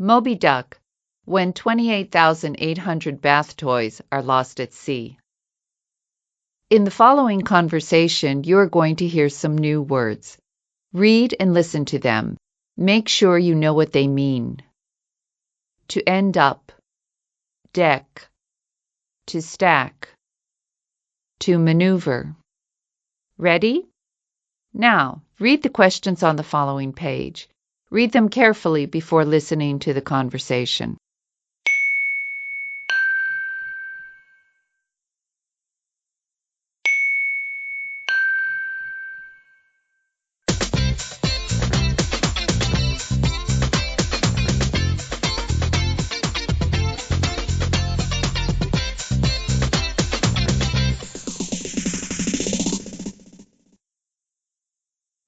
Moby Duck, when 28,800 bath toys are lost at sea. In the following conversation, you are going to hear some new words. Read and listen to them. Make sure you know what they mean. To end up, deck, to stack, to maneuver. Ready? Now, read the questions on the following page. Read them carefully before listening to the conversation.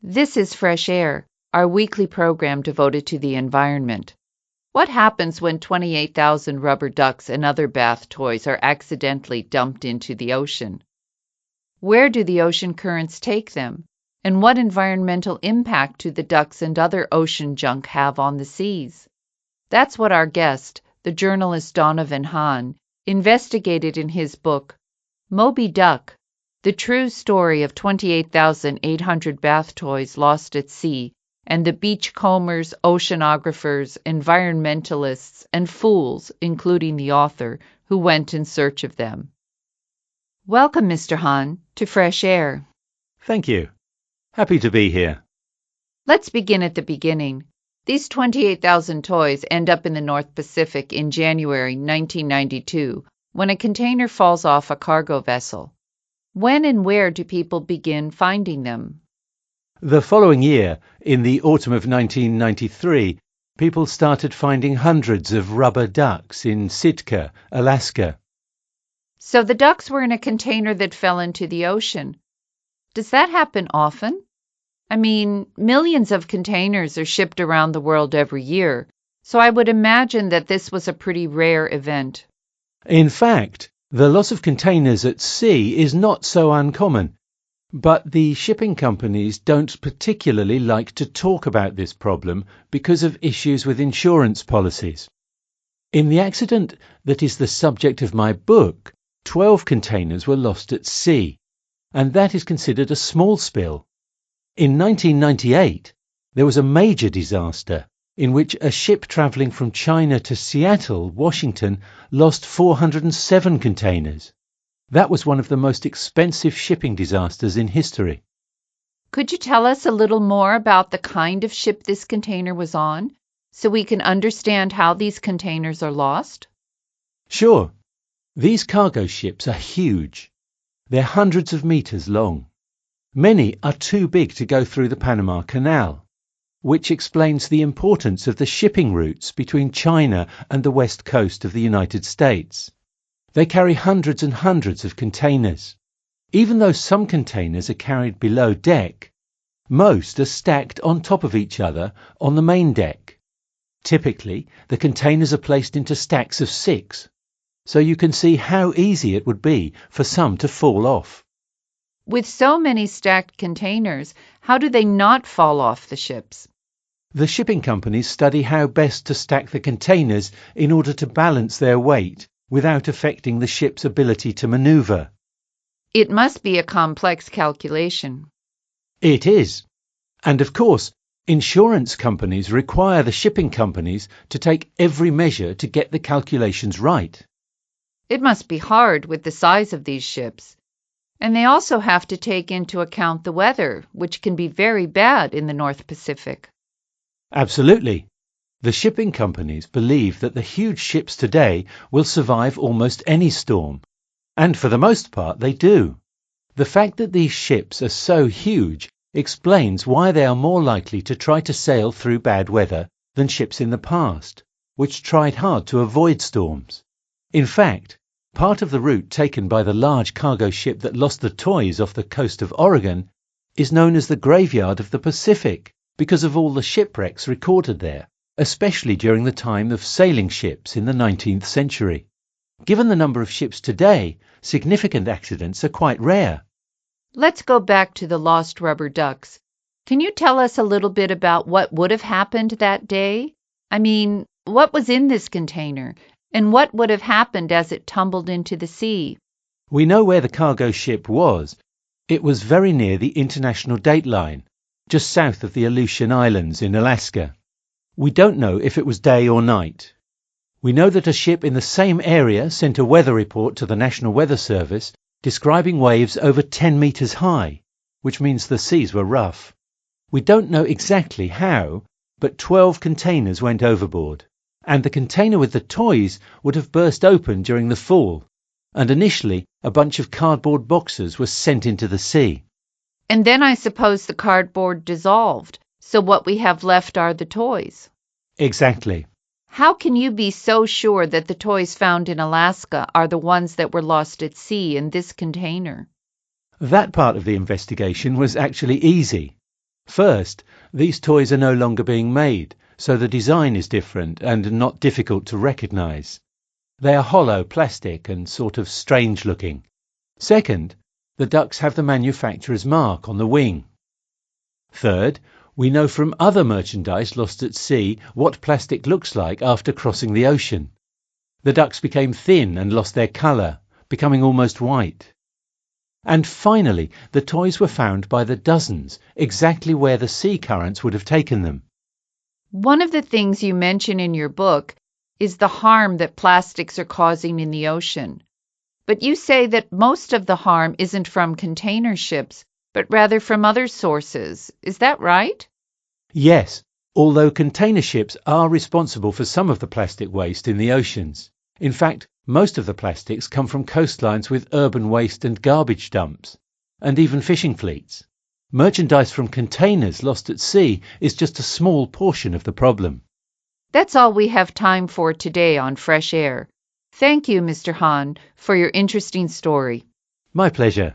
This is Fresh Air, our weekly program devoted to the environment. What happens when 28,000 rubber ducks and other bath toys are accidentally dumped into the ocean? Where do the ocean currents take them? And what environmental impact do the ducks and other ocean junk have on the seas? That's what our guest, the journalist Donovan Hahn, investigated in his book, Moby Duck, the true story of 28,800 bath toys lost at sea and the beachcombers, oceanographers, environmentalists, and fools, including the author, who went in search of them. Welcome, Mr. Hahn, to Fresh Air. Thank you. Happy to be here. Let's begin at the beginning. These 28,000 toys end up in the North Pacific in January 1992 when a container falls off a cargo vessel. When and where do people begin finding them? The following year, in the autumn of 1993, people started finding hundreds of rubber ducks in Sitka, Alaska. So the ducks were in a container that fell into the ocean. Does that happen often? I mean, millions of containers are shipped around the world every year, so I would imagine that this was a pretty rare event. In fact, the loss of containers at sea is not so uncommon, but the shipping companies don't particularly like to talk about this problem because of issues with insurance policies. In the accident that is the subject of my book, 12 containers were lost at sea, and that is considered a small spill. In 1998, there was a major disaster in which a ship travelling from China to Seattle, Washington, lost 407 containers. That was one of the most expensive shipping disasters in history. Could you tell us a little more about the kind of ship this container was on, so we can understand how these containers are lost? Sure. These cargo ships are huge. They're hundreds of meters long. Many are too big to go through the Panama Canal, which explains the importance of the shipping routes between China and the west coast of the United States. They carry hundreds and hundreds of containers. Even though some containers are carried below deck, most are stacked on top of each other on the main deck. Typically, the containers are placed into stacks of 6, so you can see how easy it would be for some to fall off. With so many stacked containers, how do they not fall off the ships? The shipping companies study how best to stack the containers in order to balance their weight without affecting the ship's ability to maneuver. It must be a complex calculation. It is. And of course, insurance companies require the shipping companies to take every measure to get the calculations right. It must be hard with the size of these ships. And they also have to take into account the weather, which can be very bad in the North Pacific. Absolutely. The shipping companies believe that the huge ships today will survive almost any storm. And for the most part, they do. The fact that these ships are so huge explains why they are more likely to try to sail through bad weather than ships in the past, which tried hard to avoid storms. In fact, part of the route taken by the large cargo ship that lost the toys off the coast of Oregon is known as the Graveyard of the Pacific because of all the shipwrecks recorded there, especially during the time of sailing ships in the 19th century. Given the number of ships today, significant accidents are quite rare. Let's go back to the lost rubber ducks. Can you tell us a little bit about what would have happened that day? I mean, What was in this container, and what would have happened as it tumbled into the sea? We know where the cargo ship was. It was very near the international date line, just south of the Aleutian Islands in Alaska. We don't know if it was day or night. We know that a ship in the same area sent a weather report to the National Weather Service describing waves over 10 meters high, which means the seas were rough. We don't know exactly how, but 12 containers went overboard, and the container with the toys would have burst open during the fall, and initially a bunch of cardboard boxes were sent into the sea. And then I suppose the cardboard dissolved, so what we have left are the toys. Exactly. How can you be so sure that the toys found in Alaska are the ones that were lost at sea in this container? That part of the investigation was actually easy. First, these toys are no longer being made, so the design is different and not difficult to recognize. They are hollow plastic and sort of strange looking. Second, the ducks have the manufacturer's mark on the wing. Third, we know from other merchandise lost at sea what plastic looks like after crossing the ocean. The ducks became thin and lost their colour, becoming almost white. And finally, the toys were found by the dozens, exactly where the sea currents would have taken them. One of the things you mention in your book is the harm that plastics are causing in the ocean. But you say that most of the harm isn't from container ships, but rather from other sources. Is that right? Yes, although container ships are responsible for some of the plastic waste in the oceans. In fact, most of the plastics come from coastlines with urban waste and garbage dumps, and even fishing fleets. Merchandise from containers lost at sea is just a small portion of the problem. That's all we have time for today on Fresh Air. Thank you, Mr. Hahn, for your interesting story. My pleasure.